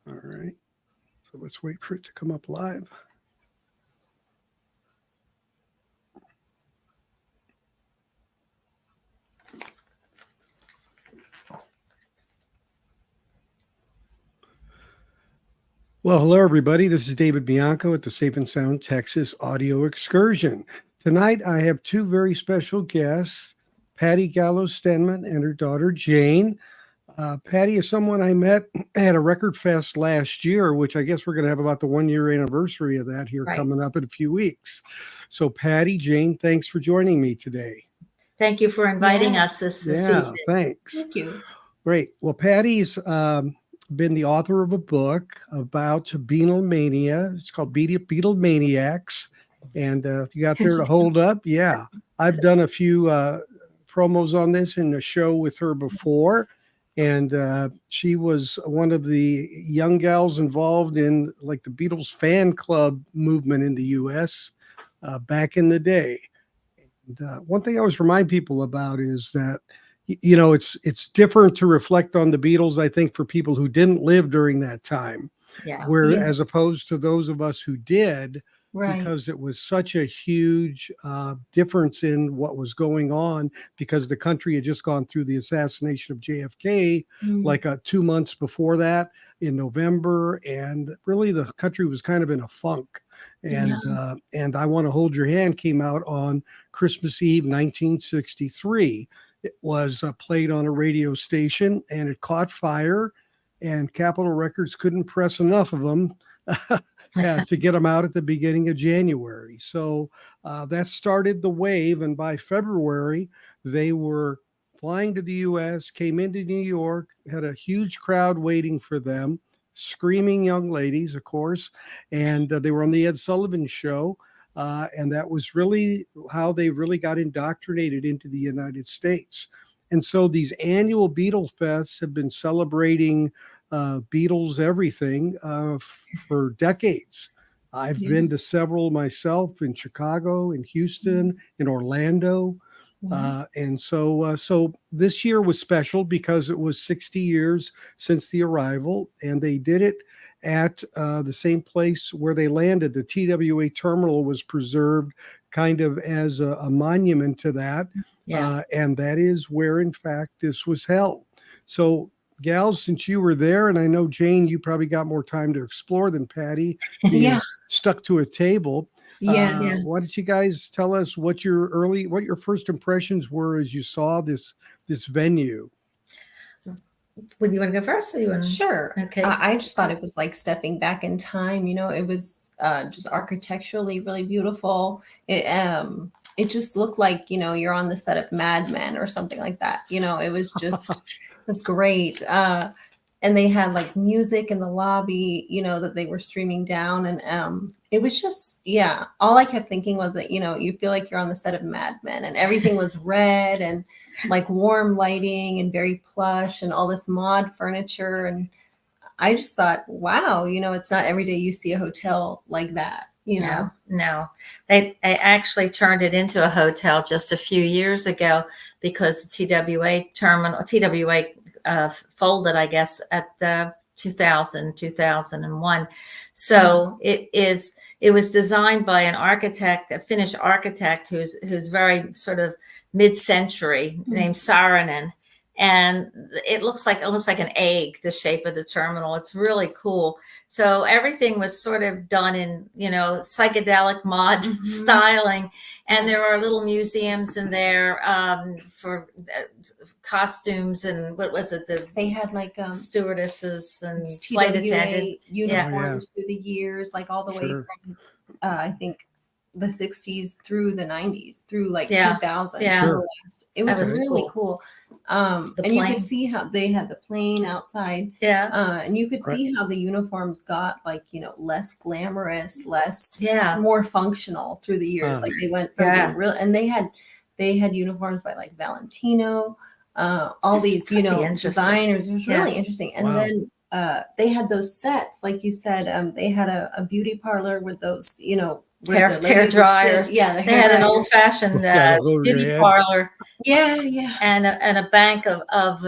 All right. So let's wait for it to come up live. Well, hello, everybody. This is David Bianco at the Safe and Sound Texas Audio Excursion. Tonight, I have two very special guests, Patty Gallo-Stenmann and her daughter, Jane. Patty is someone I met at a record fest last year, which I guess we're going to have about the 1 year anniversary of that here coming up in a few weeks. So, Patty, Jane, thanks for joining me today. Thank you for inviting us this evening. Thanks. Thank you. Great. Well, Patty's been the author of a book about Beatlemania. It's called Beatlemaniacs. And if you got there to hold up, yeah. I've done a few promos on this in a show with her before. And she was one of the young gals involved in like the Beatles Fan Club movement in the U.S. Back in the day. And one thing I always remind people about is that, you know, it's different to reflect on the Beatles, I think, for people who didn't live during that time. Yeah. As opposed to those of us who did, because it was such a huge difference in what was going on, because the country had just gone through the assassination of JFK like 2 months before that in November. And really the country was kind of in a funk. And I Want to Hold Your Hand came out on Christmas Eve, 1963. It was played on a radio station and it caught fire, and Capitol Records couldn't press enough of them to get them out at the beginning of January. So that started the wave. And by February, they were flying to the U.S., came into New York, had a huge crowd waiting for them, screaming young ladies, of course. And they were on the Ed Sullivan Show. And that was really how they really got indoctrinated into the United States. And so these annual Beatles Fests have been celebrating Beatles everything for decades. I've been to several myself in Chicago, in Houston, in Orlando. And so this year was special because it was 60 years since the arrival, and they did it at the same place where they landed. The TWA terminal was preserved kind of as a monument to that. And that is where, in fact, this was held. So, gals, since you were there, and I know, Jane, you probably got more time to explore than Patty, being stuck to a table. Why don't you guys tell us what your first impressions were as you saw this venue? Would you want to go first? Or you want to... Sure. Okay. I just thought it was like stepping back in time. You know, it was just architecturally really beautiful. It just looked like, you know, you're on the set of Mad Men or something like that. You know, it was just it was great. And they had like music in the lobby, you know, that they were streaming down. And it was just, all I kept thinking was that, you know, you feel like you're on the set of Mad Men, and everything was red and like warm lighting and very plush and all this mod furniture. And I just thought, wow, you know, it's not every day you see a hotel like that, you know? No. They actually turned it into a hotel just a few years ago because the TWA folded, I guess, at the 2001. So it was designed by an architect, a Finnish architect who's very sort of mid-century, named Saarinen. And it looks like almost like an egg, the shape of the terminal. It's really cool. So everything was sort of done in, you know, psychedelic mod styling. And there are little museums in there for costumes and what was it? They had like stewardesses and flight attendants uniforms through the years, like all the way from I think the 60s through the 90s, through like 2000. It was really cool. And you could see how they had the plane outside. And you could see how the uniforms got like, you know, less glamorous, more functional through the years. Like they went from real, and they had uniforms by like Valentino, all these, you know, designers. It was really interesting. And then they had those sets, like you said, they had a beauty parlor with those, you know, hair dryers. They had an old-fashioned beauty parlor. And and a bank of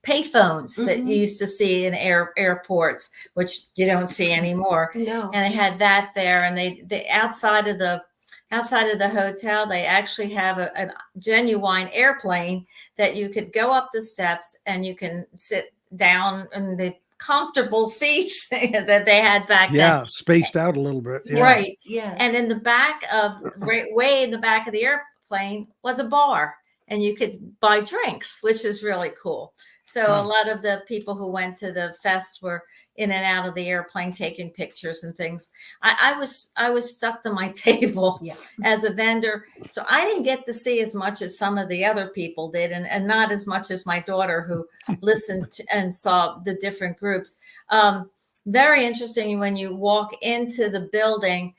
payphones that you used to see in airports, which you don't see anymore. No. And they had that there, and they outside of the hotel, they actually have a genuine airplane that you could go up the steps and you can sit down in the comfortable seats that they had back then. Yeah, spaced out a little bit. Yeah. Right. Yes. And in the back of, way in the back of the airplane was a bar, and you could buy drinks, which was really cool. So a lot of the people who went to the fest were in and out of the airplane taking pictures and things. I was stuck to my table as a vendor, so I didn't get to see as much as some of the other people did, and not as much as my daughter, who listened and saw the different groups. Very interesting when you walk into the building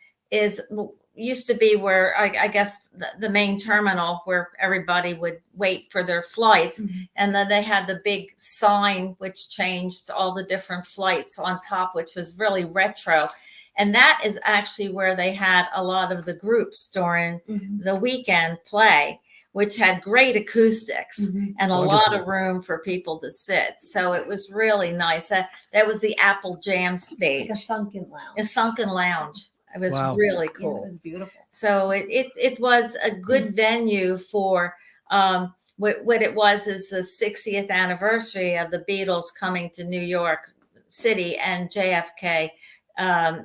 used to be where I guess the main terminal where everybody would wait for their flights. And then they had the big sign, which changed all the different flights on top, which was really retro. And that is actually where they had a lot of the groups during the weekend play, which had great acoustics and a lot of room for people to sit. So it was really nice. That was the Apple Jam stage. Like a sunken lounge. A sunken lounge. It was really cool. Yeah, it was beautiful. So it was a good venue for what it was is the 60th anniversary of the Beatles coming to New York City and JFK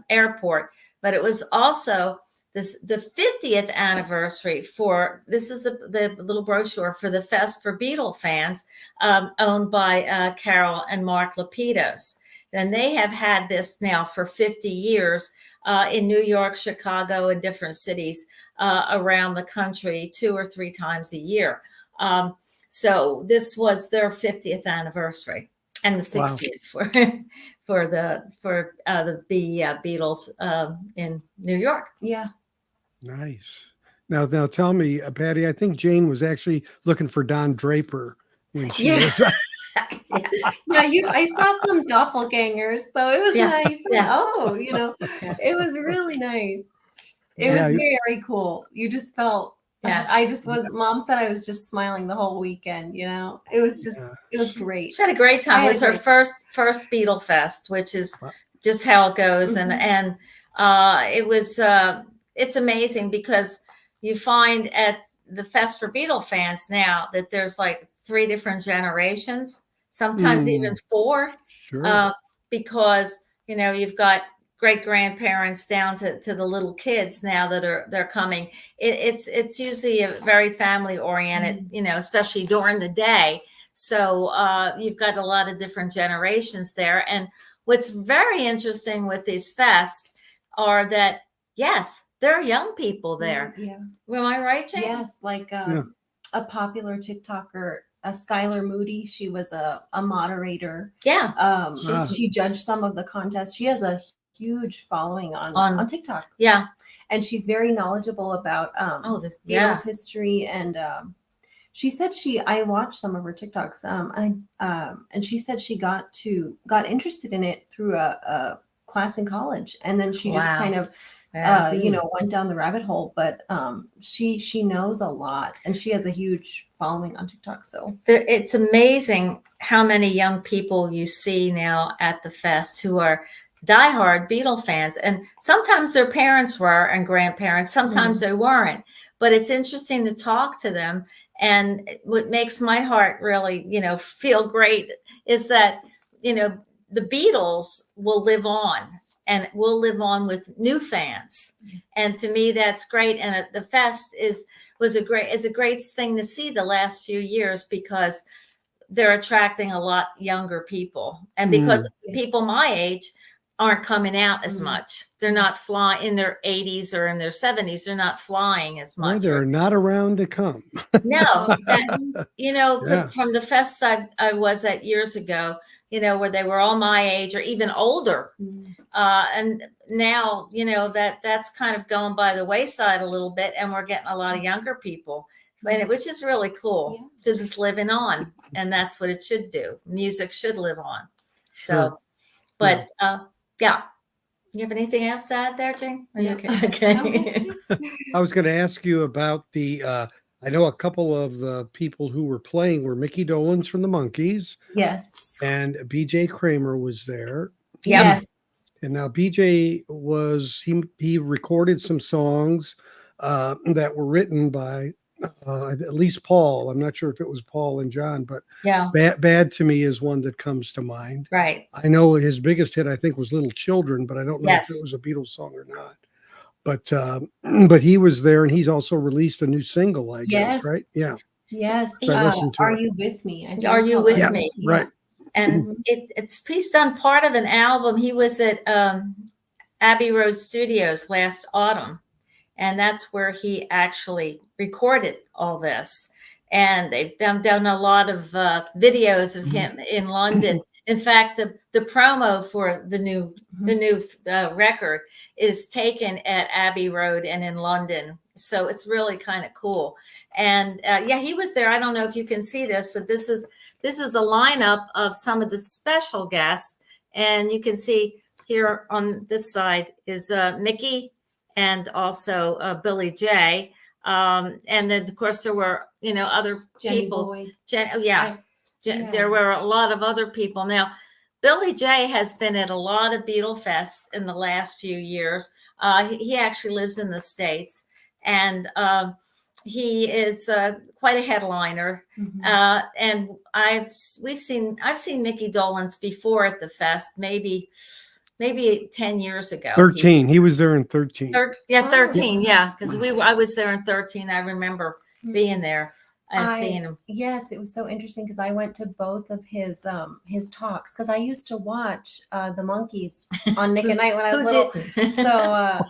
Airport. But it was also the 50th anniversary for, this is the little brochure for the Fest for Beatle fans, owned by Carol and Mark Lapidus. And they have had this now for 50 years. In New York, Chicago, and different cities around the country 2 or 3 times a year. So this was their 50th anniversary, and the 60th for the Beatles in New York. Yeah. Nice. Now tell me, Patty, I think Jane was actually looking for Don Draper when she was. I saw some doppelgangers, so it was nice. Oh, it was really nice. It was very cool. You just felt, I just was, Mom said I was just smiling the whole weekend, it was just, it was great. She had a great time. It was her first Beatle Fest, which is just how it goes. And it was, it's amazing because you find at the Fest for Beatle fans now that there's like 3 different generations. Sometimes even 4, because you've got great grandparents down to the little kids now that they're coming. It's usually a very family oriented, especially during the day. So you've got a lot of different generations there. And what's very interesting with these fests are that there are young people there. Yeah. Am I right, Jane? Yes, like a popular TikToker. Skylar Moody, she was a moderator. Yeah. She judged some of the contests. She has a huge following on TikTok. Yeah. And she's very knowledgeable about Beatles history. And she said I watched some of her TikToks. And she said she got interested in it through a class in college. And then she just kind of went down the rabbit hole, but she knows a lot, and she has a huge following on TikTok. So it's amazing how many young people you see now at the fest who are diehard Beatle fans, and sometimes their parents were and grandparents, sometimes they weren't. But it's interesting to talk to them, and what makes my heart really, feel great is that the Beatles will live on. And we'll live on with new fans, and to me that's great. And the fest is a great thing to see the last few years because they're attracting a lot younger people, and because people my age aren't coming out as much. They're not flying in their 80s or in their 70s. They're not flying as much. No, they're not around to come. No, from the fest I was at years ago. Where they were all my age or even older. And now, that's kind of going by the wayside a little bit, and we're getting a lot of younger people, which is really cool to just living on. And that's what it should do. Music should live on. So, but you have anything else to add there, Jane? Are you okay? Okay. I was going to ask you about the I know a couple of the people who were playing were Mickey Dolenz from the Monkees, Yes. and BJ Kramer was there. Yep. Yes. And now BJ was he recorded some songs that were written by at least Paul. I'm not sure if it was Paul and John, but Yeah. Bad to Me is one that comes to mind. Right. I know his biggest hit, I think, was Little Children, but I don't know if Yes. it was a Beatles song or not. But he was there, and he's also released a new single, I guess, Yes. right? Yeah. Yes. So I listened to Are it. You With Me? I think Are it's You called With Yeah, Me? right. And he's done part of an album. He was at Abbey Road Studios last autumn, and that's where he actually recorded all this. And they've done a lot of videos of him in London. In fact, the promo for the new record is taken at Abbey Road and in London, so it's really kind of cool. And yeah, he was there. I don't know if you can see this, but this is a lineup of some of the special guests, and you can see here on this side is Mickey and also Billy J. And then of course there were other Jenny people. Boyd. Yeah. Yeah. There were a lot of other people. Now, Billy J has been at a lot of Beatles Fest in the last few years. He actually lives in the States, and he is quite a headliner. And I've seen Mickey Dolenz before at the fest, maybe 10 years ago. 13. He was there in 13. 13. Yeah, because I was there in 13. I remember being there and seeing him. Yes, it was so interesting because I went to both of his talks because I used to watch the Monkees on Nick at Night when I was little. So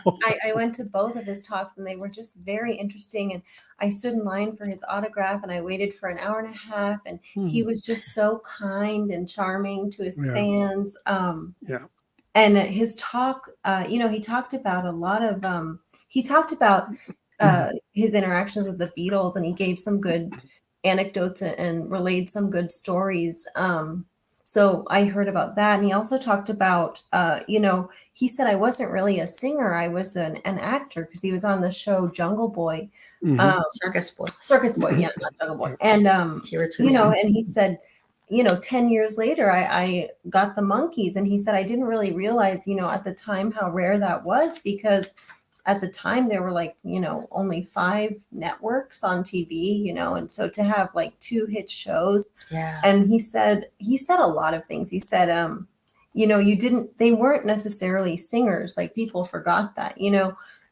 I went to both of his talks, and they were just very interesting. And I stood in line for his autograph, and I waited for an hour and a half. And he was just so kind and charming to his fans. And his talk, he talked about a lot of his interactions with the Beatles, and he gave some good anecdotes and relayed some good stories. So I heard about that. And he also talked about, he said, I wasn't really a singer. I was an actor because he was on the show Jungle Boy. Circus Boy. Yeah, not Jungle Boy. And, and he said, 10 years later, I got the Monkees. And he said, I didn't really realize, at the time how rare that was, because at the time there were only 5 networks on TV, and so to have 2 hit shows. Yeah. And he said a lot of things. He said, they weren't necessarily singers. People forgot that,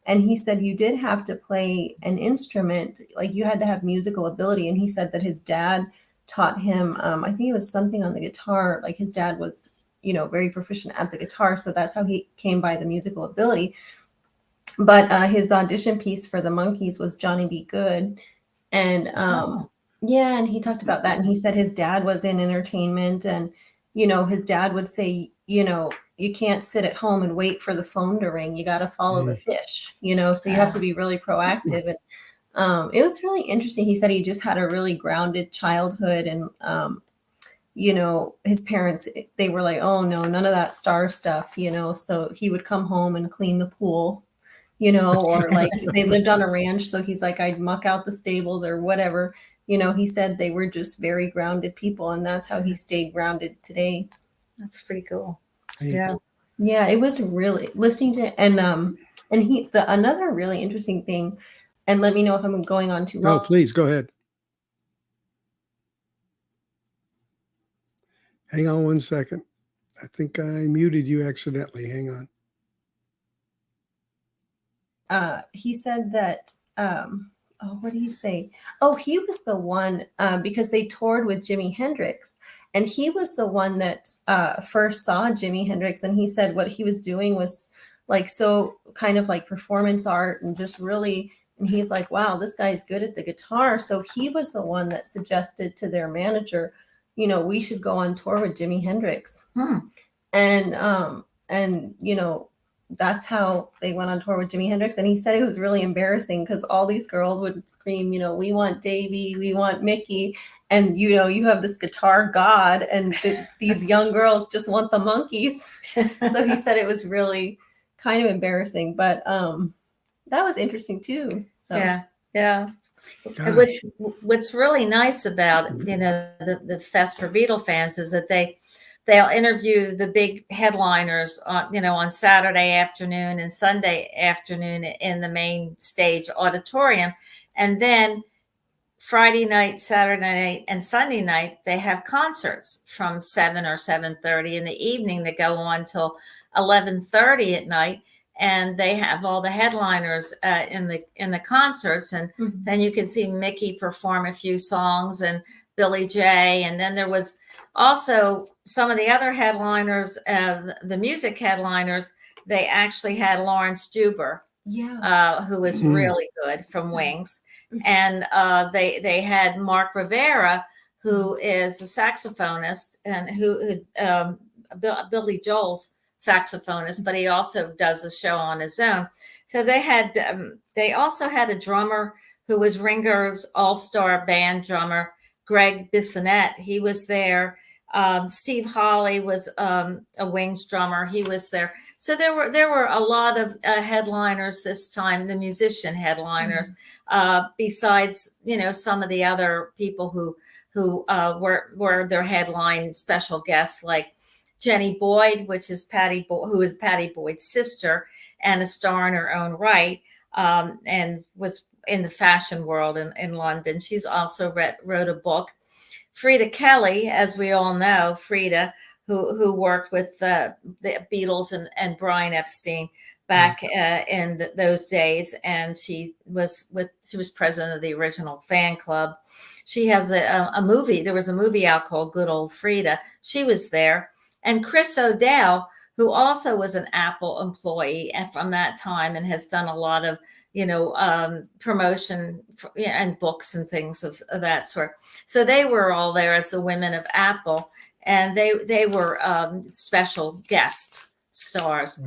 and he said you did have to play an instrument, you had to have musical ability. And he said that his dad taught him, I think it was something on the guitar. His dad was, very proficient at the guitar. So that's how he came by the musical ability. But his audition piece for the Monkees was Johnny Be Good. And and he talked about that. And he said his dad was in entertainment, and, his dad would say, you can't sit at home and wait for the phone to ring. You got to follow the fish, so you have to be really proactive. And it was really interesting. He said he just had a really grounded childhood, and, his parents, they were like, oh no, none of that star stuff, so he would come home and clean the pool, or they lived on a ranch. So he's like, I'd muck out the stables or whatever. He said they were just very grounded people, and that's how he stayed grounded today. That's pretty cool. Yeah. Yeah, it was really listening to, and another really interesting thing, and let me know if I'm going on too long. No, please go ahead. Hang on one second. I think I muted you accidentally. Hang on. He said that, what did he say? Oh, he was the one, because they toured with Jimi Hendrix, and he was the one that first saw Jimi Hendrix. And he said what he was doing was so kind of performance art, and just really, and he's like, wow, this guy's good at the guitar. So he was the one that suggested to their manager, we should go on tour with Jimi Hendrix. And that's how they went on tour with Jimi Hendrix. And he said it was really embarrassing because all these girls would scream, we want Davy, we want Mickey. And, you have this guitar god, and these young girls just want the Monkees. So he said it was really kind of embarrassing, but that was interesting too. So Yeah. Which what's really nice about the Fest for Beatle fans is that they'll interview the big headliners on Saturday afternoon and Sunday afternoon in the main stage auditorium, and then Friday night, Saturday night, and Sunday night they have concerts from 7 or 7:30 in the evening that go on till 11:30 at night. And they have all the headliners in the concerts, and then you can see Mickey perform a few songs and Billy J. And then there was also some of the other headliners, the music headliners. They actually had Lawrence Juber, who was really good from Wings, and they had Mark Rivera, who is a saxophonist and who Billy Joel's saxophonist, but he also does a show on his own. So they also had a drummer who was Ringo's all-star band drummer, Greg Bissonette. He was there. Steve Hawley was a Wings drummer. He was there. So there were a lot of headliners this time, the musician headliners, besides some of the other people who were their headline special guests, like Jenny Boyd, who is Patty Boyd's sister and a star in her own right, and was in the fashion world in London. She's also wrote a book. Frida Kelly, as we all know, Frida, who worked with the Beatles and Brian Epstein back in those days, and she was president of the original fan club. She has a movie. There was a movie out called Good Old Frida. She was there. And Chris O'Dell, who also was an Apple employee from that time and has done a lot of, promotion and books and things of that sort. So they were all there as the women of Apple, and they were special guest stars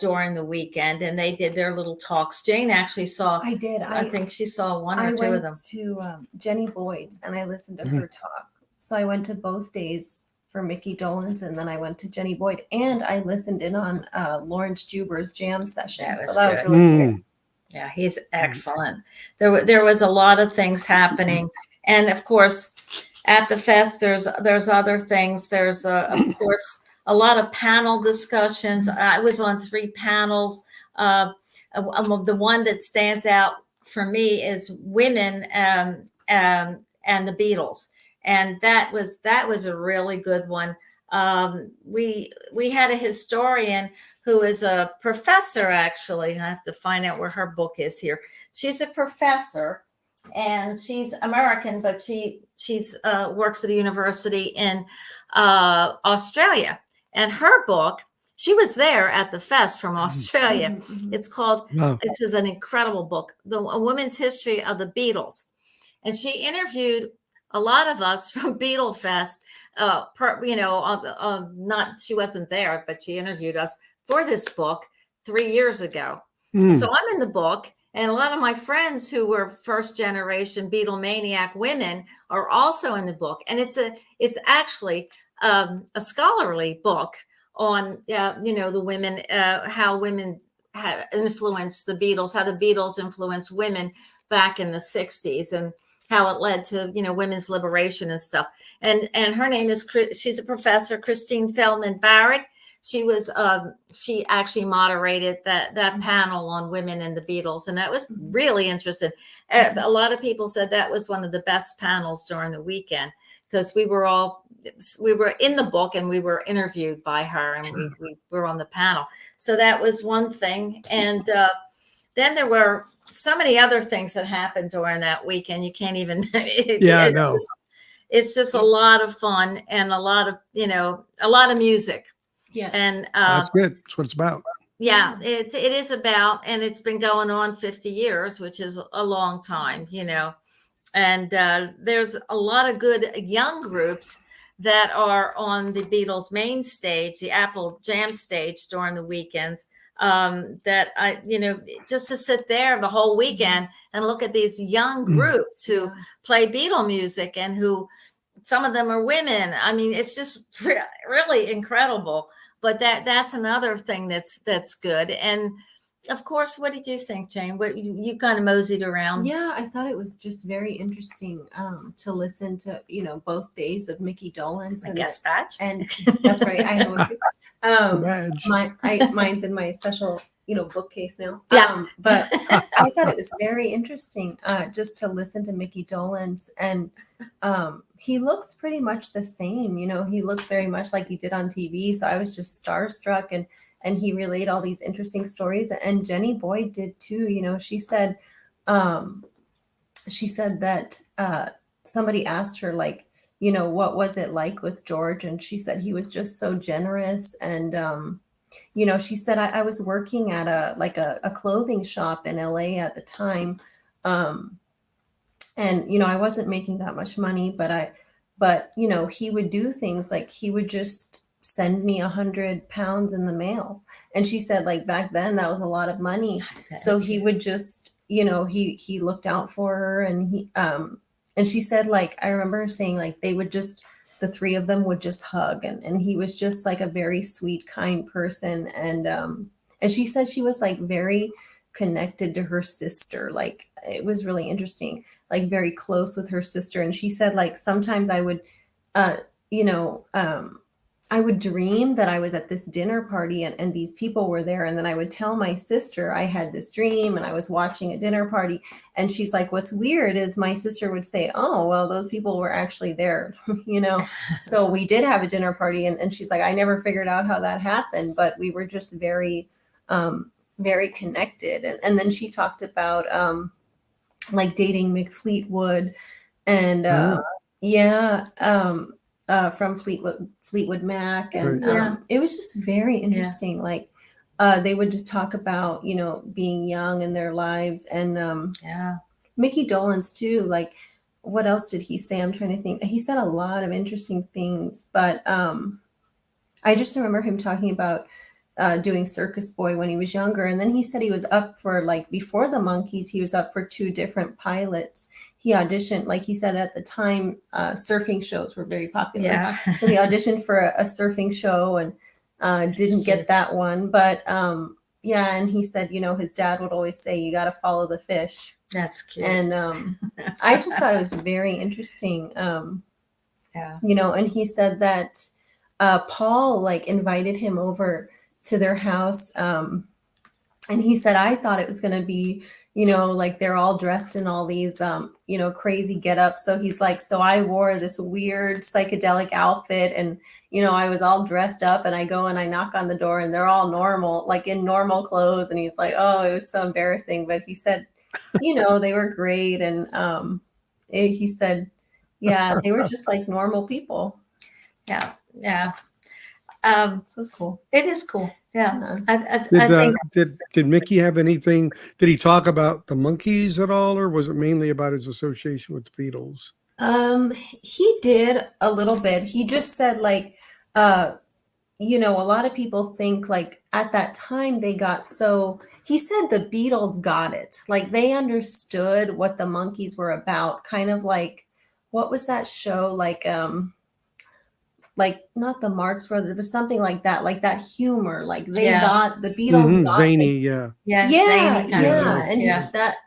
during the weekend, and they did their little talks. Jane actually saw. I did. I think she saw one or two of them. I went to Jenny Boyd's and I listened to her talk. So I went to both days for Mickey Dolan's, and then I went to Jenny Boyd, and I listened in on Lawrence Juber's jam session. That was really great. Yeah, he's excellent. There was a lot of things happening, and of course, at the fest, there's other things. There's of course a lot of panel discussions. I was on 3 panels. The one that stands out for me is women and the Beatles. And that was a really good one. We had a historian who is a professor, actually. I have to find out where her book is here. She's a professor, and she's American, but she's works at a university in Australia. And her book, she was there at the fest from Australia. It's called. This is an incredible book, A Woman's History of the Beatles, and she interviewed a lot of us from Beatles Fest, she wasn't there, but she interviewed us for this book 3 years ago. So I'm in the book, and a lot of my friends who were first generation Beatlemaniac women are also in the book. And it's actually a scholarly book on, the women, how women had influenced the Beatles, how the Beatles influenced women back in the 60s, and how it led to, women's liberation and stuff. And her name is, she's a professor, Christine Felman Barett. She actually moderated that panel on women and the Beatles. And that was really interesting. A lot of people said that was one of the best panels during the weekend, because we were in the book and we were interviewed by her, and we were on the panel. So that was one thing. And then there were so many other things that happened during that weekend. You can't even. It's just a lot of fun and a lot of music. Yeah, and that's good. That's what it's about. Yeah, it is about, and it's been going on 50 years, which is a long time, And there's a lot of good young groups that are on the Beatles main stage, the Apple Jam stage during the weekends. That I, just to sit there the whole weekend and look at these young groups who play Beatle music, and who some of them are women. I mean, it's just really incredible. But that's another thing that's good. And of course, what did you think, Jane? What you kind of moseyed around? Yeah, I thought it was just very interesting to listen to, both days of Mickey Dolan. I guess badge. And that's right. I have one too. Badge. Mine's in my special, bookcase now. Yeah. But I thought it was very interesting just to listen to Mickey Dolenz, and he looks pretty much the same. He looks very much like he did on TV. So I was just starstruck, and he relayed all these interesting stories. And Jenny Boyd did too. She said that somebody asked her, like, what was it like with George? And she said he was just so generous. And, she said, I was working at a clothing shop in LA at the time. And, I wasn't making that much money, but he would do things like he would just send me 100 pounds in the mail. And she said, like, back then that was a lot of money. So he would just, he looked out for her, and and she said, like, I remember her saying, like, the three of them would just hug, and he was just like a very sweet, kind person. And she said she was like very connected to her sister. Like, it was really interesting, like very close with her sister. And she said, like, sometimes I would, I would dream that I was at this dinner party and these people were there. And then I would tell my sister I had this dream and I was watching a dinner party. And she's like, what's weird is my sister would say, oh, well, those people were actually there, So we did have a dinner party. And she's like, I never figured out how that happened, but we were just very, very connected. And then she talked about like dating Mick Fleetwood and from Fleetwood Mac. And it was just very interesting. Like they would just talk about, being young in their lives. And Mickey Dolenz too. Like, what else did he say? I'm trying to think. He said a lot of interesting things, but I just remember him talking about doing Circus Boy when he was younger. And then he said he was up for, like, before the Monkees, he was up for 2 different pilots. He auditioned, like he said, at the time, surfing shows were very popular. Yeah. So he auditioned for a surfing show and didn't get that one. But and he said, his dad would always say, you got to follow the fish. That's cute. And I just thought it was very interesting. And he said that Paul, like, invited him over to their house. And he said, I thought it was going to be, like they're all dressed in all these, crazy get-ups. So he's like, so I wore this weird psychedelic outfit and, I was all dressed up, and I go and I knock on the door and they're all normal, like in normal clothes. And he's like, oh, it was so embarrassing. But he said, they were great. And he said, yeah, they were just like normal people. Yeah. Yeah. So it's cool. It is cool. Yeah. I Did Mickey have anything? Did he talk about the Monkees at all, or was it mainly about his association with the Beatles? He did a little bit. He just said, like, a lot of people think, like, at that time they got so. He said the Beatles got it. Like, they understood what the Monkees were about. Kind of like, what was that show? Like not the Marx Brothers, but something like that humor. Like they got the Beatles. Got zany, it. zany kind And that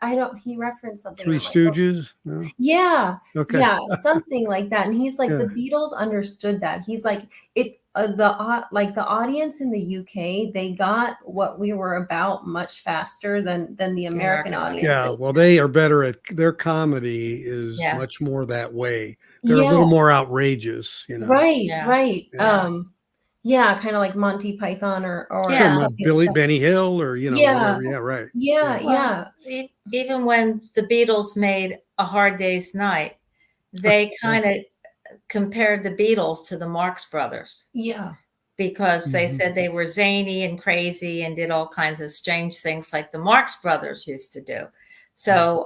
he referenced something. Three Stooges. No? Yeah. Okay. Yeah, something like that. And he's like, the Beatles understood that. He's like, the audience in the UK, they got what we were about much faster than the American audience. Yeah, well, they are better at their comedy is much more that way. They're a little more outrageous, Right. Yeah. Kind of like Monty Python or Benny Hill or whatever. Yeah, right. Yeah. Even when the Beatles made A Hard Day's Night, they kind of compared the Beatles to the Marx Brothers. Yeah. Because they said they were zany and crazy and did all kinds of strange things like the Marx Brothers used to do. So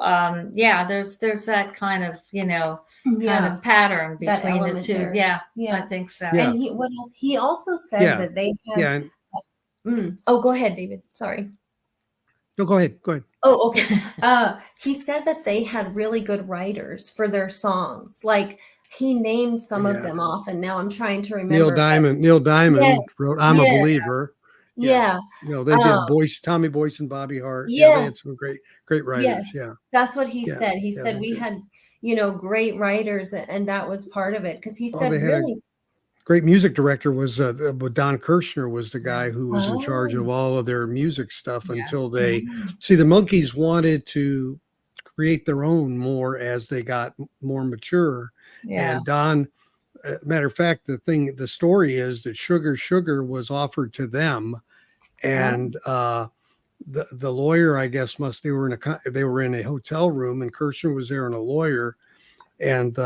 there's that kind of kind of pattern between the two. Yeah, I think so. Yeah. And what else? He also said that they had. Go ahead, David. Sorry. No, go ahead. Oh, okay. He said that they had really good writers for their songs. Like, he named some of them off, and now I'm trying to remember. Neil Diamond wrote "I'm a Believer." Yeah. They did Um, Tommy Boyce and Bobby Hart. Yeah, they had yes. some great writers. Yes. Yeah, That's what he yeah, said. He yeah, said they we did. had, great writers, and that was part of it. Because he Oh, said they had a really, great music director was Don Kirshner was the guy who was in charge of oh, all of their music stuff Yeah. until yeah. they see the Monkees wanted to create their own more as they got more mature. Yeah. And Don, matter of fact, the story is that Sugar was offered to them, and the lawyer, I guess, they were in a hotel room, and Kirshner was there and a lawyer, and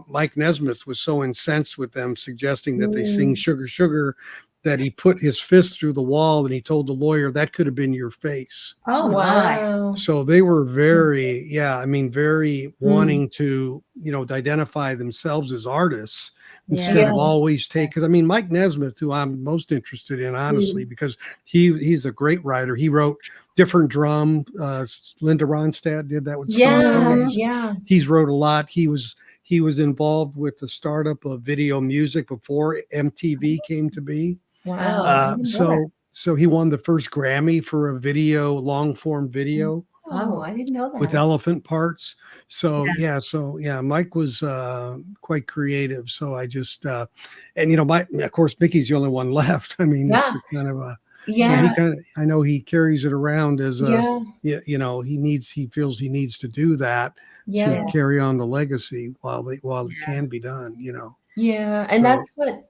Mike Nesmith was so incensed with them suggesting that they sing Mm. Sugar that he put his fist through the wall and he told the lawyer that could have been your face. Oh my. Wow. So they were very, very Mm. wanting to, identify themselves as artists instead Yeah. of Yes. always take. Because I mean, Mike Nesmith, who I'm most interested in, honestly, because he's a great writer. He wrote different drum. Linda Ronstadt did that with Stone Yeah. Ponies. Yeah. He's wrote a lot. He was involved with the startup of video music before MTV came to be. Wow. I didn't know that. So he won the first Grammy for a long form video Oh, I didn't know that. with elephant parts. So Mike was quite creative. So I just and of course Mickey's the only one left. I mean, it's kind of a Yeah. so I know he carries it around as a Yeah. he feels he needs to do that Yeah. to carry on the legacy while it can be done. Yeah. And So- that's what,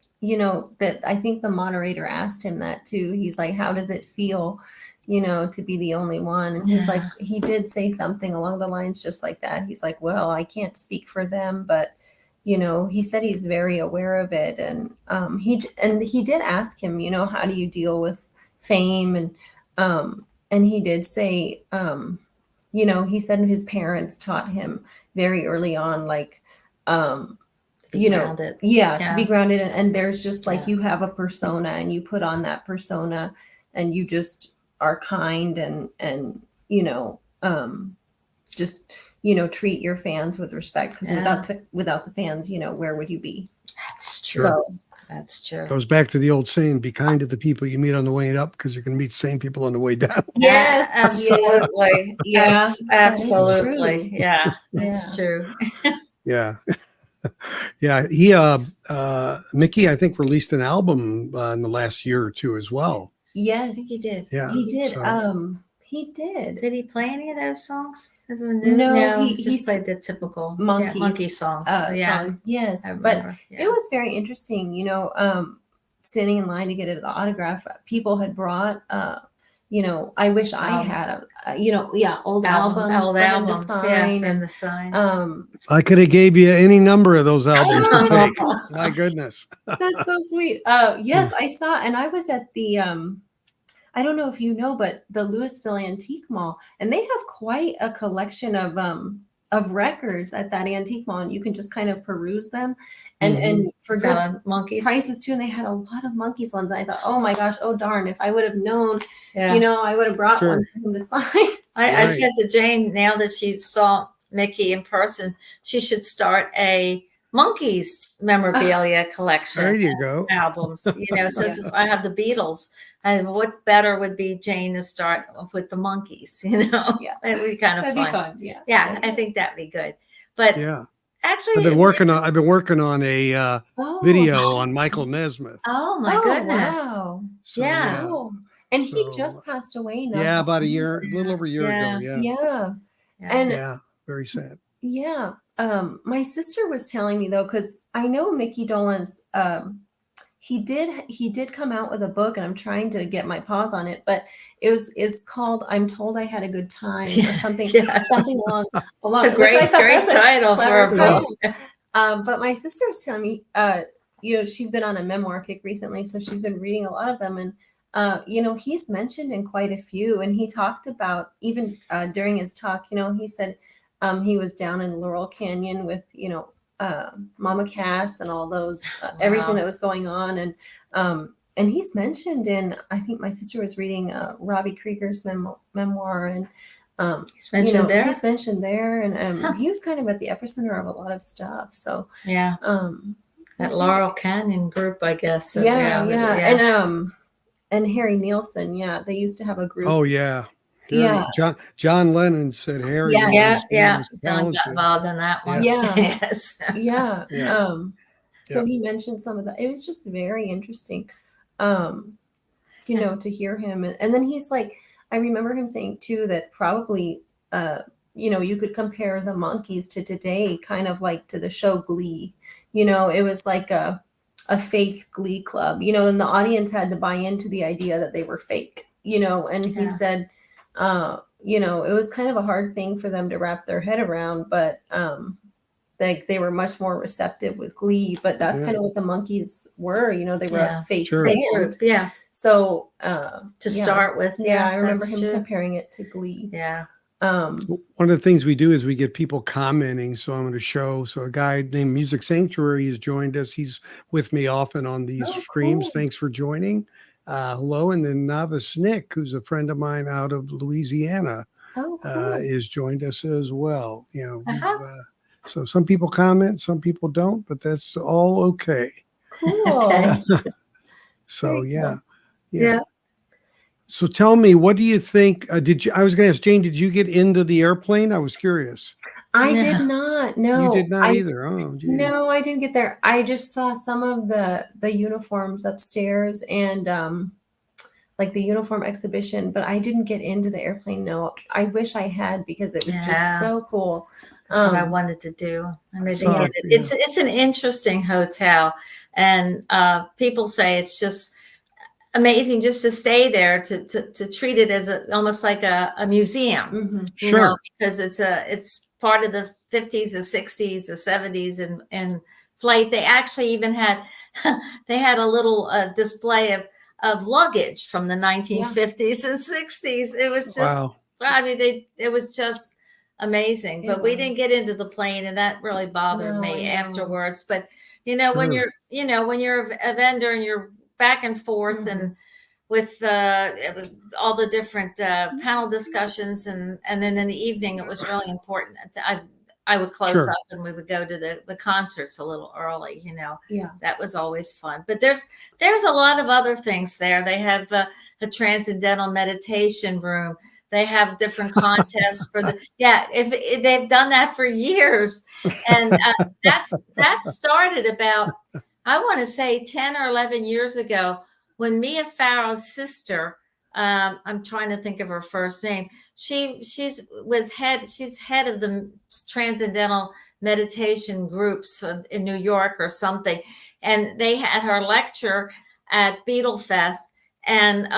that I think the moderator asked him that too. He's like, how does it feel, to be the only one? And he's like, he did say something along the lines just like that. He's like, well, I can't speak for them, but he said he's very aware of it. And he did ask him, how do you deal with fame? And he did say, he said his parents taught him very early on, like, Grounded. to be grounded. And there's just like, Yeah. you have a persona and you put on that persona and you just are kind and just, treat your fans with respect. Because without the fans, where would you be? That's true. So That's true. Goes back to the old saying, be kind to the people you meet on the way up because you're going to meet the same people on the way down. yes, Absolutely. Yeah, that is Absolutely. true. Yeah. That's true. Yeah. Yeah. He, Mickey, I think released an album in the last year or two as well. Yes, I think he did. Yeah. He did. So- He did. Did he play any of those songs? No, he he just played the typical Monkeys, monkey songs. songs. Yes, I but remember. it was very interesting. Standing in line to get an autograph. People had brought. I wish I had old albums old for him to albums, sign. from the sign. I could have gave you any number of those albums to take. My goodness. That's so sweet. Yes, I saw, and I was at the I don't know if you know, but the Louisville Antique Mall, and they have quite a collection of records at that antique mall, and you can just kind of peruse them, and for good monkeys prices too. And they had a lot of monkeys ones. I thought, oh my gosh, oh darn! If I would have known, Yeah. I would have brought one for him to sign. I said to Jane, now that she saw Mickey in person, she should start a monkeys memorabilia collection. There you go. Albums, since I have the Beatles, and what better would be Jane to start with the monkeys, Yeah. It'd be kind of That'd fun. be fun. Yeah. Yeah, I think that'd be good. But Yeah. actually, I've been working on a video on Michael Nesmith. Oh my goodness! Wow. So, yeah. Oh. And he So, just passed away now. Yeah, about a little over a year ago. Yeah. Yeah. Yeah. And Yeah. Very sad. yeah. My sister was telling me though, because I know Mickey Dolan's he did come out with a book, and I'm trying to get my paws on it, but it's called I'm Told I Had a Good Time or something. Yeah. Something along It's a great title for a clever book. But my sister was telling me, she's been on a memoir kick recently, so she's been reading a lot of them, and he's mentioned in quite a few, and he talked about even during his talk, he said he was down in Laurel Canyon with Mama Cass and all those everything that was going on, and he's mentioned in, I think my sister was reading Robbie Krieger's memoir, and He's mentioned there. He's mentioned there, and he was kind of at the epicenter of a lot of stuff. So That Laurel Canyon group, I guess. So, yeah. And and Harry Nilsson. Yeah, they used to have a group. Oh yeah. Yeah. John Lennon said Harry Yes. was John got talented. involved in that one. Yeah. Yes. Yeah. Yeah. So Yeah. he mentioned some of that. It was just very interesting, to hear him. And then he's like, I remember him saying too that probably, you could compare the Monkees to today, kind of like to the show Glee. It was like a fake Glee club, and the audience had to buy into the idea that they were fake, and he said, it was kind of a hard thing for them to wrap their head around, but like they were much more receptive with Glee, but that's kind of what the Monkees were, they were a fake band. Yeah. So To start with. I remember him comparing it to Glee. Yeah. One of the things we do is we get people commenting. So I'm going to show. So a guy named Music Sanctuary has joined us. He's with me often on these streams. Cool. Thanks for joining. Hello. And then Novice Nick, who's a friend of mine out of Louisiana, is joined us as well. So some people comment, some people don't, but that's all okay. Cool. Okay. So Very Yeah. So tell me, what do you think? I was going to ask Jane, did you get into the airplane? I was curious. I did not. No, you did not either. Oh, geez. No, I didn't get there. I just saw some of the uniforms upstairs and like the uniform exhibition, but I didn't get into the airplane. No, I wish I had because it was just so cool. That's what I wanted to do. I mean, it's an interesting hotel, and people say it's just amazing just to stay there, to treat it as almost like a museum. Mm-hmm. Sure. Because it's part of the 50s, the 60s, the 70s, and flight. They actually even had a little display of luggage from the 1950s and 60s. It was just I mean, it was just amazing. But we didn't get into the plane, and that really bothered me afterwards. But when you're a vendor and you're back and forth and with all the different panel discussions, and then in the evening it was really important. I would close up and we would go to the concerts a little early. That was always fun. But there's a lot of other things there. They have a transcendental meditation room. They have different contests for if they've done that for years, and that started about, I want to say 10 or 11 years ago, when Mia Farrow's sister, I'm trying to think of her first name. She's head of the Transcendental Meditation groups in New York or something. And they had her lecture at Beatles Fest. And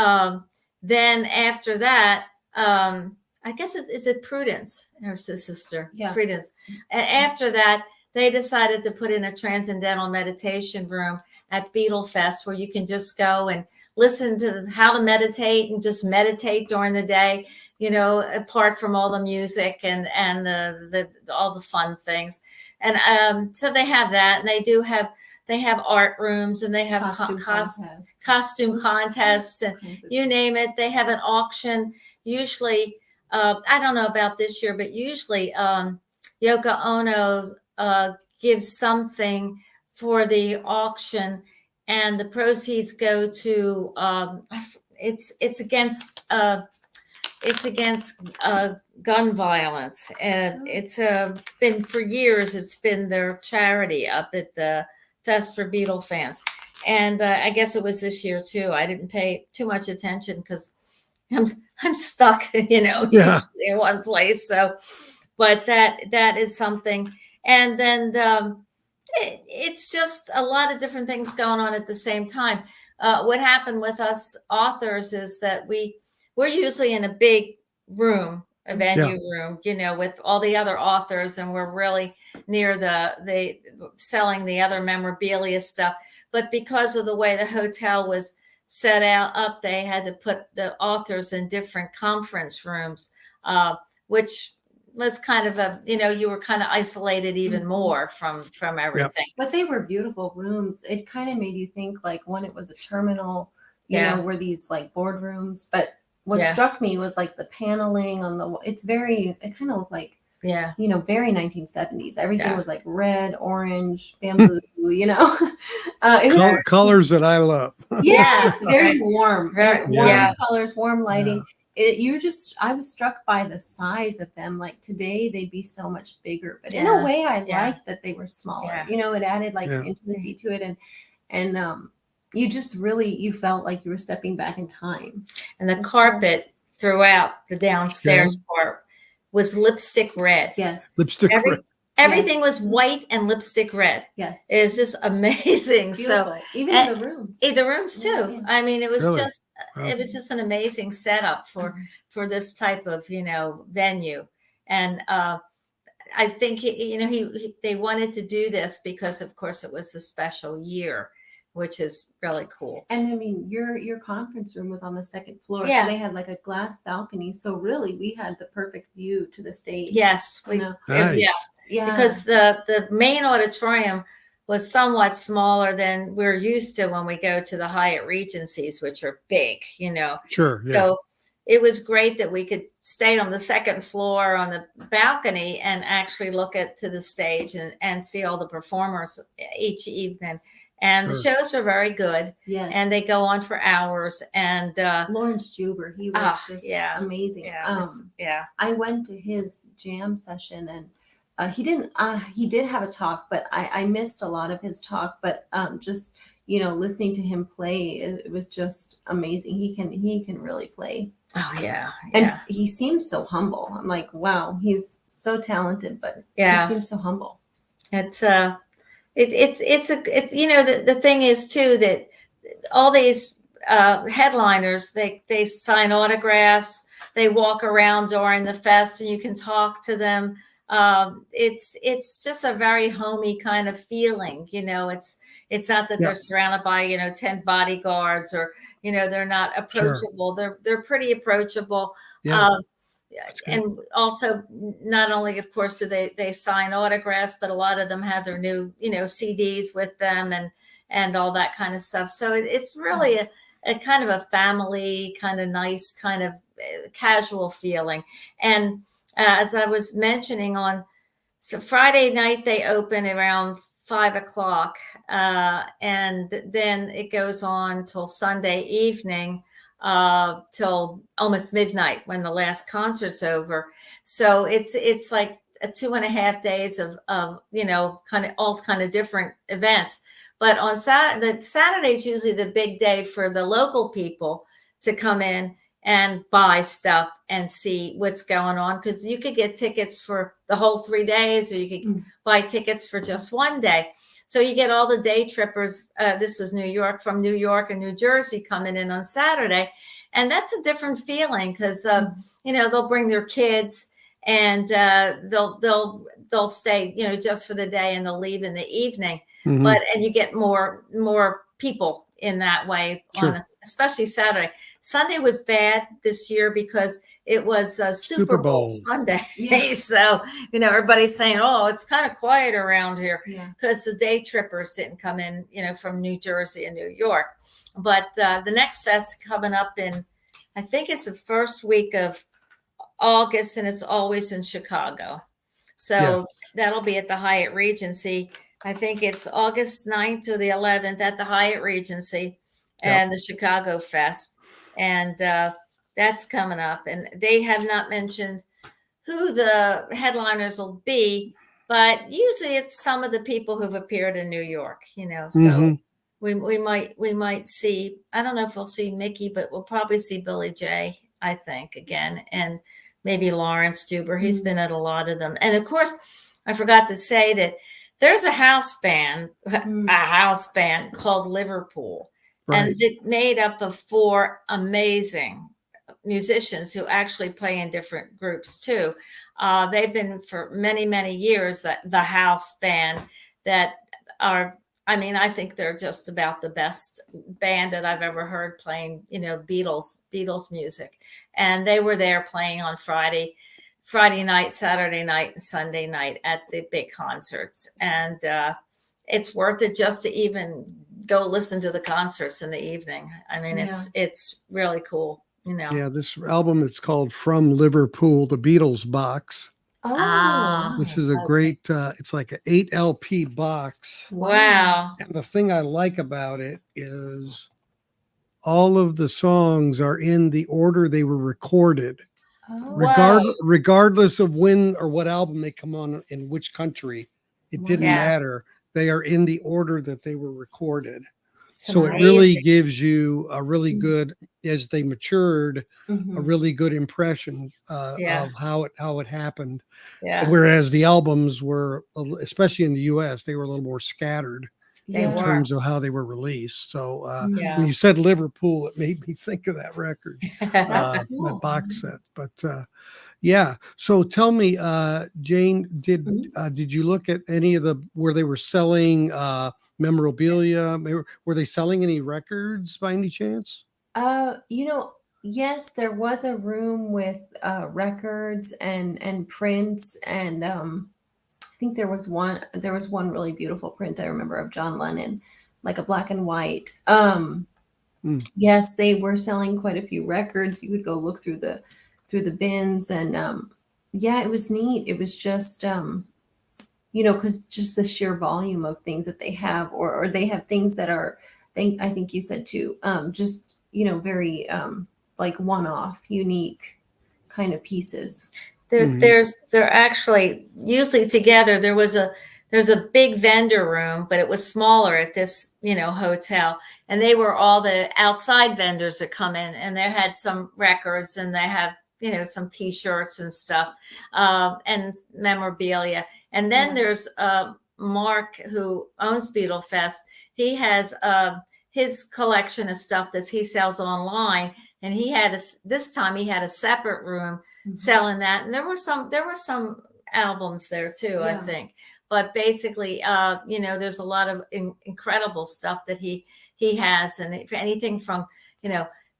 then after that, I guess is it Prudence, her sister? Yeah. Prudence. And after that, they decided to put in a transcendental meditation room at Beatles Fest, where you can just go and listen to how to meditate and just meditate during the day, apart from all the music and the all the fun things. And so they have that, and they have art rooms, and they have costume contests, and you name it. They have an auction. Usually, I don't know about this year, but usually Yoko Ono gives something for the auction, and the proceeds go to it's against gun violence, and it's been for years. It's been their charity up at the Fest for Beatles Fans, and I guess it was this year too. I didn't pay too much attention because I'm stuck, usually in one place. So, but that is something. And then it's just a lot of different things going on at the same time. What happened with us authors is that we're usually in a big room, a venue room, with all the other authors, and we're really near the selling the other memorabilia stuff. But because of the way the hotel was set up, they had to put the authors in different conference rooms, which was kind of you were kind of isolated even more from everything. But they were beautiful rooms. It kind of made you think like when it was a terminal, were these like boardrooms. But what struck me was like the paneling on it kind of looked like Yeah. you know, very 1970s. Everything Yeah. was like red, orange, bamboo, you know. It was just, Colors that I love. yes, Yeah, very right. warm, Very- warm yeah. colors, warm lighting. Yeah. I was struck by the size of them. Like today, they'd be so much bigger, but in a Yeah. way, I Yeah. liked that they were smaller. Yeah. You know, it added like Yeah. intimacy to it, and you just really, you felt like you were stepping back in time. And the carpet throughout the downstairs part was lipstick red. Yes, Lipstick red. Everything Yes. was white and lipstick red. yes, It was just amazing. beautiful. So Even and- in the rooms. the rooms too. Yeah. I mean, it was Really? just Wow. it was just an amazing setup for this type of, you know, venue. And I think they wanted to do this because, of course, it was the special year, which is really cool. And I mean, your conference room was on the second floor, Yeah. so they had like a glass balcony. So really, we had the perfect view to the stage. Yes, You know? Nice. yeah, Yeah, because the main auditorium was somewhat smaller than we're used to when we go to the Hyatt Regencies, which are big, you know. Sure. Yeah. So it was great that we could stay on the second floor on the balcony and actually look to the stage and see all the performers each evening. And the Sure. shows were very good, yes. and they go on for hours. And Lawrence Juber, he was just yeah. amazing. Yeah, I went to his jam session, and he didn't. He did have a talk, but I missed a lot of his talk. But just, you know, listening to him play, it was just amazing. He can really play. oh yeah, And yeah. he seems so humble. I'm like, wow, he's so talented, but Yeah. he seems so humble. It's you know, the thing is too that all these headliners, they sign autographs, they walk around during the fest, and you can talk to them. It's just a very homey kind of feeling, you know. It's not that they're surrounded by, you know, 10 bodyguards, or, you know, they're not approachable. Sure. They're pretty approachable. Yeah. And also, not only, of course, do they sign autographs, but a lot of them have their new, you know, CDs with them and all that kind of stuff. So it's really a kind of a family, kind of nice, kind of casual feeling. And as I was mentioning, on Friday night, they open around 5 o'clock, and then it goes on till Sunday evening, till almost midnight when the last concert's over. So it's like 2.5 days of you know, kind of all kind of different events. But on Saturday's usually the big day for the local people to come in and buy stuff and see what's going on, because you could get tickets for the whole 3 days, or you could buy tickets for just one day. So you get all the day trippers. This was New York, from New York and New Jersey, coming in on Saturday. And that's a different feeling, because, you know, they'll bring their kids, and they'll stay, you know, just for the day, and they'll leave in the evening. Mhm. And you get more people in that way, Sure. especially Saturday. Sunday was bad this year because it was Super Bowl Sunday. Yeah. So, you know, everybody's saying, oh, it's kind of quiet around here, Yeah. because the day trippers didn't come in, you know, from New Jersey and New York. But the next fest coming up in, I think it's the first week of August, and it's always in Chicago. So Yes. that'll be at the Hyatt Regency. I think it's August 9th to the 11th at the Hyatt Regency, and the Chicago Fest. And that's coming up. And they have not mentioned who the headliners will be, but usually it's some of the people who've appeared in New York, you know. So Mhm. we might see, I don't know if we'll see Mickey, but we'll probably see Billy J, I think, again, and maybe Lawrence Juber. He's been at a lot of them. And of course, I forgot to say that there's a house band called Liverpool. Right. And it's made up of 4 amazing musicians who actually play in different groups too. They've been for many, many years the house band that are, I mean, I think they're just about the best band that I've ever heard playing, you know, Beatles music. And they were there playing on Friday night, Saturday night, and Sunday night at the big concerts. And it's worth it just to even go listen to the concerts in the evening. I mean, it's really cool, you know. Yeah, this album, it's called From Liverpool, the Beatles box. Oh, Ah. This is a okay. great, it's like an 8 LP box. Wow. And the thing I like about it is all of the songs are in the order they were recorded, Oh, Wow. regardless of when or what album they come on in which country. It didn't Yeah. matter. They are in the order that they were recorded. it's So it amazing. really gives you a really good, as they matured, a Mhm. really good impression Yeah. of how it happened. Yeah. Whereas the albums were, especially in the U.S., they were a little more scattered They in were. terms of how they were released. So Yeah. when you said Liverpool, it made me think of that record, That's that cool. box set. But yeah. So tell me, Jane, Mhm. did you look at any of the where they were selling memorabilia? Were they selling any records by any chance? You know, yes, there was a room with records and prints, and I think there was one really beautiful print I remember of John Lennon, like a black and white. Mm. Yes, they were selling quite a few records. You would go look through the bins, and yeah, it was neat. It was just you know, because just the sheer volume of things that they have, or they have things that are, I think you said too, just you know, very like one-off, unique kind of pieces. Mhm. They're actually usually together. There's a big vendor room, but it was smaller at this, hotel. And they were all the outside vendors that come in, and they had some records, and they have, some t-shirts and stuff, and memorabilia. And then Yeah. there's Mark, who owns Beatles Fest. He has his collection of stuff that he sells online. And this time he had a separate room Mhm. selling that. And there were some albums there too, I Yeah. think. But basically, there's a lot of incredible stuff that he has, and if anything from,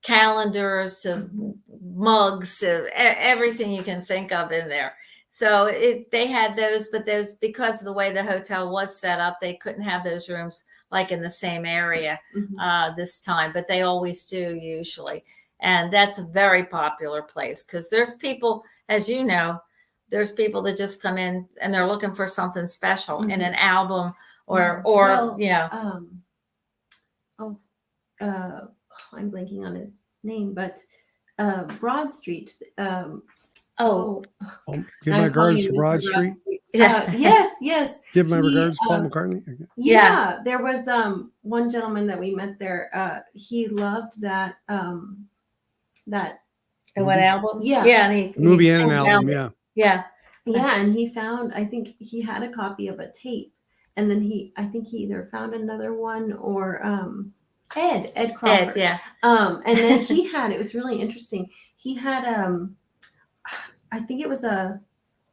calendars to Mhm. mugs to everything you can think of in there. So they had those, but those, because of the way the hotel was set up, they couldn't have those rooms like in the same area Mhm. this time, but they always do usually. And that's a very popular place because there's people, as you know, there's people that just come in and they're looking for something special in an album Yeah. or Well, oh, I'm blanking on his name, but Broad Street. oh Give now my I'm calling regards you to Mr. Broad Broad Street. Street. yeah. Yes, yes. Give my He, regards to Paul McCartney. yeah, there was one gentleman that we met there. He loved that that And what Movie. album? Yeah. Yeah, and he Movie and an found album, it. yeah. Yeah. yeah, and he found, I think he had a copy of a tape, and then I think he either found another one or Ed Crawford. Yeah. And then he had, it was really interesting. He had I think it was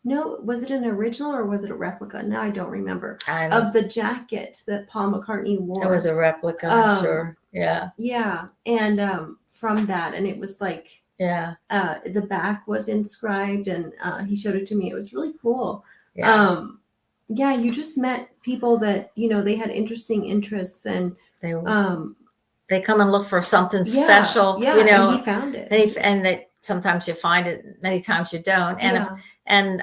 was it an original or was it a replica? Now I don't remember. I know. Of the jacket that Paul McCartney wore. It was a replica, I'm sure. Yeah. Yeah, and from that, and it was like Yeah. the back was inscribed, and he showed it to me. It was really cool. Yeah. Yeah, you just met people that they had interesting interests, and They um, they come and look for something yeah, special, yeah, and he found it. and sometimes you find it, many times you don't. And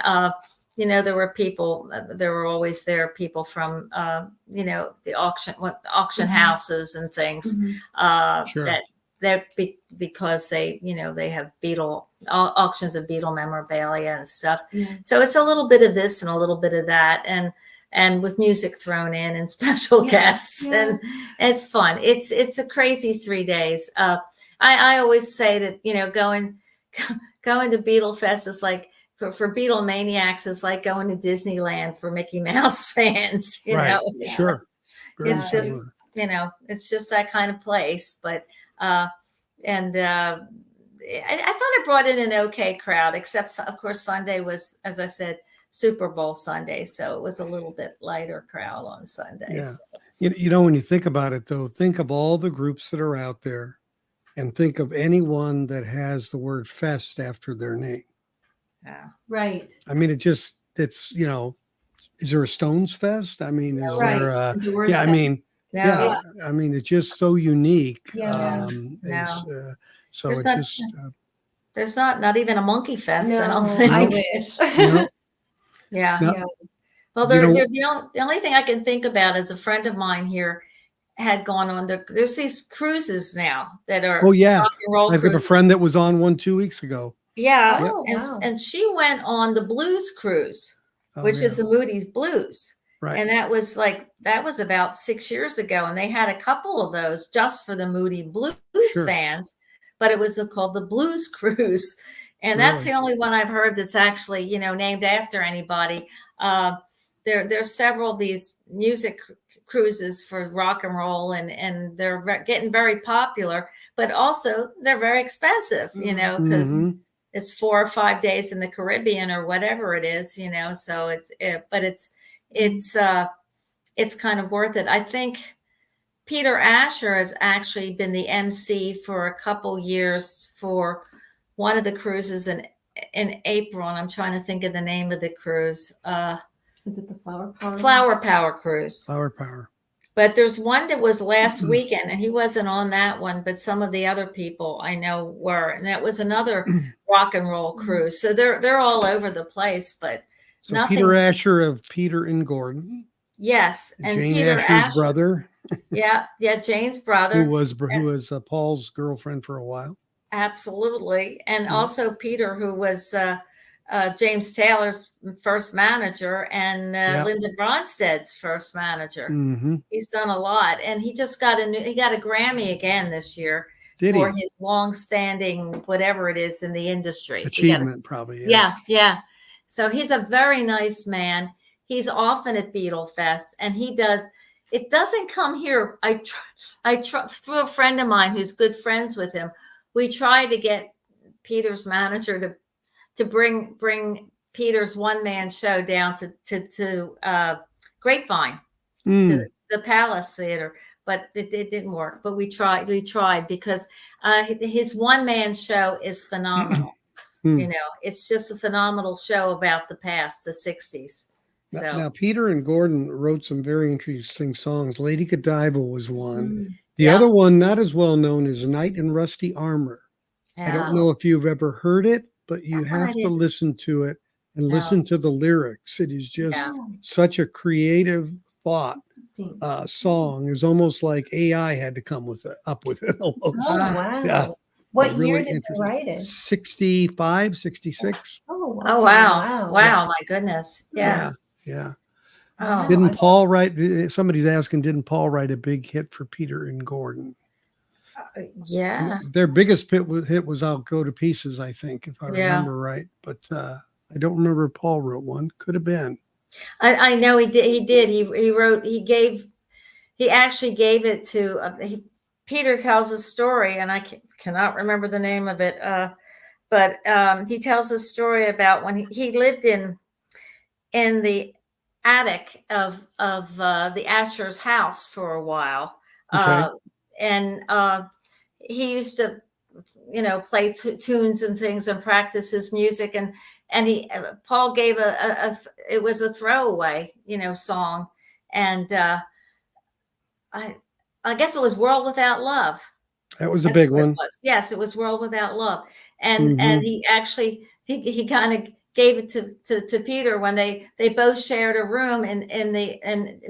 Yeah. there were people, there were always people from the auction Mhm. houses and things Mhm. Sure. because they have auctions of Beatle memorabilia and stuff. Yeah. So it's a little bit of this and a little bit of that, and with music thrown in and special Yeah, guests, yeah. and it's fun. It's a crazy 3 days. I always say that going to Beatle Fest is like, for Beatle maniacs, is like going to Disneyland for Mickey Mouse fans. Right. Yeah. Sure. Very It's just similar. it's just that kind of place. But and I thought it brought in an okay crowd, except of course Sunday was, as I said, Super Bowl Sunday, so it was a little bit lighter crowd on Sundays. Yeah. When you think about it, though, think of all the groups that are out there and think of anyone that has the word fest after their name. Yeah. Right. I mean, is there a Stones Fest? I mean, is Right. there, Doors yeah, I Fest. mean, No, yeah, I mean, it's just so unique. Yeah. So There's it not- just, there's not even a Monkey Fest. I don't No, think. I No. wish. no, Yeah. Now, Yeah. Well, you know, the only thing I can think about is a friend of mine here had gone on there's these cruises now that oh are yeah, rock and roll I've got a cruises. friend that was on one 2 weeks ago. Yeah, Yep. Oh, wow. and she went on the blues cruise, Oh, which is yeah. the Moody's Blues. Right. And that was about 6 years ago. And they had a couple of those just for the Moody Blues Sure. fans, but it was called the Blues Cruise. And that's Really? the only one I've heard that's actually, named after anybody. There's several of these music cruises for rock and roll, and they're getting very popular, but also they're very expensive, because hmm it's 4 or 5 days in the Caribbean or whatever it is, so it's kind of worth it. I think Peter Asher has actually been the MC for a couple years for one of the cruises in April, and I'm trying to think of the name of the cruise. Is it the Flower Power? Flower Power Cruise. Flower Power. But there's one that was last weekend, and he wasn't on that one, but some of the other people I know were, and that was another rock and roll cruise. So they're all over the place, but So nothing. Peter Asher of Peter and Gordon. Yes, and Jane Peter Asher's Asher, brother, yeah, Jane's brother, who was Paul's girlfriend for a while. absolutely, and Yeah. also Peter, who was James Taylor's first manager and Yeah. Linda Ronstadt's first manager. hmm He's done a lot, and he just got he got a Grammy again this year Did for he? his long-standing whatever it is in the industry. Achievement, probably. Yeah. So he's a very nice man. He's often at Beatles Fest, and he does. It doesn't come here. I try through a friend of mine who's good friends with him. We tried to get Peter's manager to bring Peter's one-man show down to Grapevine, to the Palace Theater, but it didn't work. But we tried because his one-man show is phenomenal. It's just a phenomenal show about the past, the 60s. Now, Peter and Gordon wrote some very interesting songs. Lady Godiva was one. The Yeah. other one, not as well known, is Knight in Rusty Armor. I don't know if you've ever heard it, but you have to listen to it and listen to the lyrics. It is just such a creative thought song. It's almost like AI had to come up with it almost. Oh, wow. Yeah. What Really year did they interesting. write it? 65, 66. Oh, Oh, wow. Wow, my goodness. Yeah. Oh. Didn't Paul write? Somebody's asking, didn't Paul write a big hit for Peter and Gordon? Yeah. Their biggest hit was "I'll Go to Pieces," I think, if I remember right. But I don't remember if Paul wrote one. Could have been. I know he did. He wrote. He actually gave it to. Peter tells a story, and I cannot remember the name of it. But he tells a story about when he lived in the attic of the Asher's house for a while. Okay. And he used to, play tunes and things and practice his music. And Paul gave it was a throwaway, song. And I guess it was World Without Love. That was a big one. Yes, it was World Without Love. And he actually, he kind of gave it to Peter when they both shared a room in Mr. and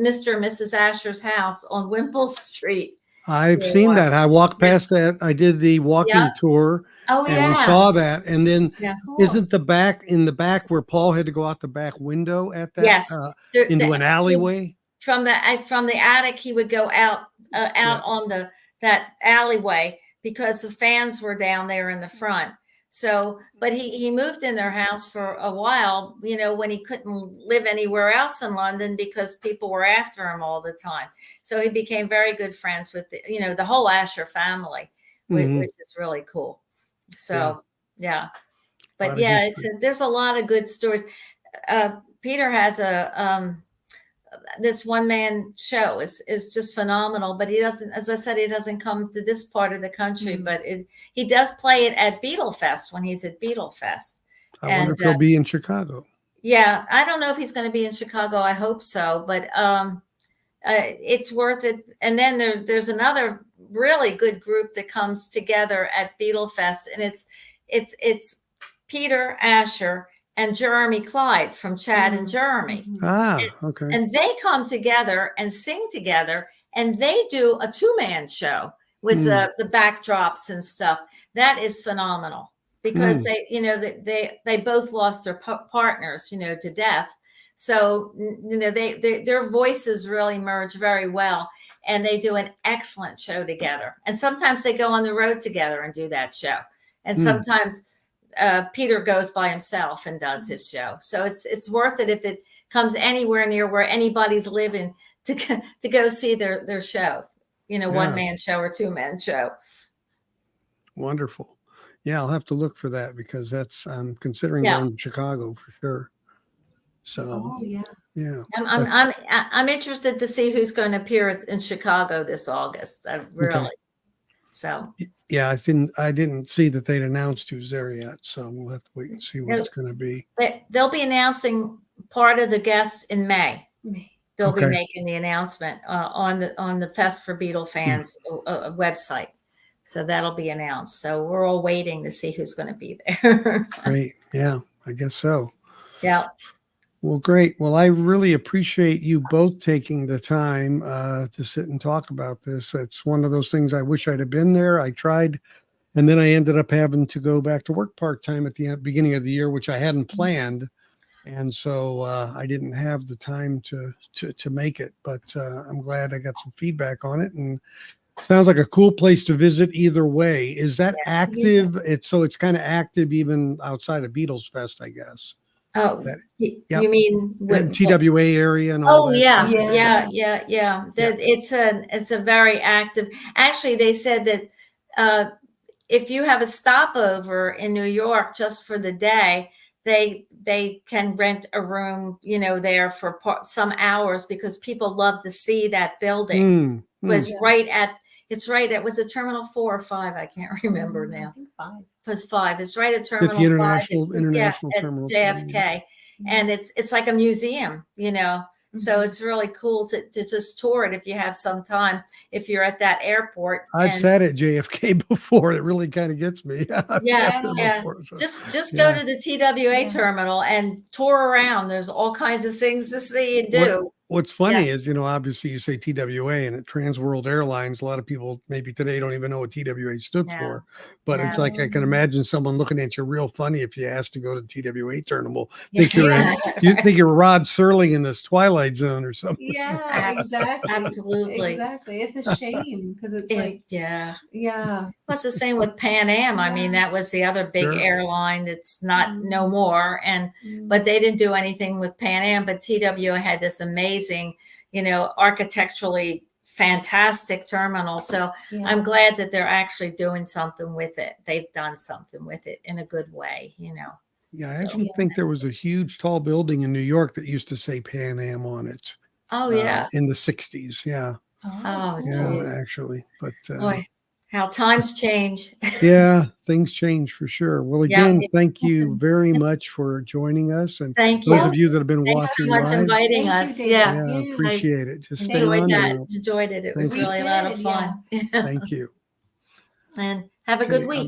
Mrs. Asher's house on Wimple Street. I've seen that. I walked past that. I did the walking tour. Oh, and we saw that. And then Cool. isn't in the back where Paul had to go out the back window at that? Yes. Into an alleyway? From the attic, he would go out on that alleyway because the fans were down there in the front. So, but he moved in their house for a while, when he couldn't live anywhere else in London because people were after him all the time. So he became very good friends with the whole Asher family, which is really cool. So, but there's a lot of good stories. Peter has this one man show is just phenomenal, but he doesn't, as I said, he doesn't come to this part of the country, but he does play it at Beatles Fest when he's at Beatles Fest. I wonder if he'll be in Chicago. Yeah. I don't know if he's going to be in Chicago. I hope so, but it's worth it. And then there's another really good group that comes together at Beatles Fest, and it's Peter Asher and Jeremy Clyde from Chad and Jeremy. Ah, okay. And they come together and sing together, and they do a 2-man show with the backdrops and stuff. That is phenomenal because they, you know, they both lost their partners, you know, to death. So, you know, their voices really merge very well, and they do an excellent show together. And sometimes they go on the road together and do that show. And sometimes Peter goes by himself and does his show. So it's worth it if it comes anywhere near where anybody's living to go see their show, you know, 1-man show or 2-man show. Wonderful. Yeah, I'll have to look for that because I'm considering going to Chicago for sure. So yeah. I'm interested to see who's going to appear in Chicago this August. Really. So yeah, I didn't see that they'd announced who's there yet, so we'll have to wait and see what it's going to be. They'll be announcing part of the guests in May. They'll be making the announcement on the Fest for Beatle Fans website. So that'll be announced. So we're all waiting to see who's going to be there. Great. Yeah, I guess so. Yeah. Well, great. Well, I really appreciate you both taking the time to sit and talk about this. It's one of those things I wish I'd have been there. I tried, and then I ended up having to go back to work part-time at the beginning of the year, which I hadn't planned. And so I didn't have the time to make it, but I'm glad I got some feedback on it. And sounds like a cool place to visit either way. Is that active? It's kind of active even outside of Beatles Fest, I guess. Oh, you mean with TWA area and all that? Yeah. It's a very active. Actually, they said that if you have a stopover in New York just for the day, they can rent a room, you know, there for some hours because people love to see that building. It was a Terminal 4 or 5. I can't remember now. I think 5. It was 5. It's right at Terminal 5. International at Terminal JFK. And it's like a museum, you know. So it's really cool to just tour it if you have some time, if you're at that airport. I've sat at JFK before. It really kind of gets me. Before, so. Just go to the TWA terminal and tour around. There's all kinds of things to see and do. What's funny is, you know, obviously you say TWA and at Trans World Airlines, a lot of people maybe today don't even know what TWA stood for, but it's like, I can imagine someone looking at you real funny if you asked to go to TWA terminal. You think you're Rod Serling in this Twilight Zone or something. Yeah, exactly. Absolutely. Exactly. It's a shame because it's like, yeah. Well, it's the same with Pan Am. I mean, that was the other big airline that's not no more. But they didn't do anything with Pan Am, but TWA had this amazing, you know, architecturally fantastic terminal. So I'm glad that they're actually doing something with it. They've done something with it in a good way, you know. Yeah, I actually think there was a huge tall building in New York that used to say Pan Am on it. Oh, yeah. In the 60s. Yeah. Oh, yeah, actually. But boy, how times change. Yeah, things change for sure. Well, again, thank you very much for joining us. And thank those of you that have been watching so much live, inviting us. Yeah, appreciate it. Just stay enjoyed on. that. Enjoyed it. It was really a lot of fun. Thank you. And have a good week.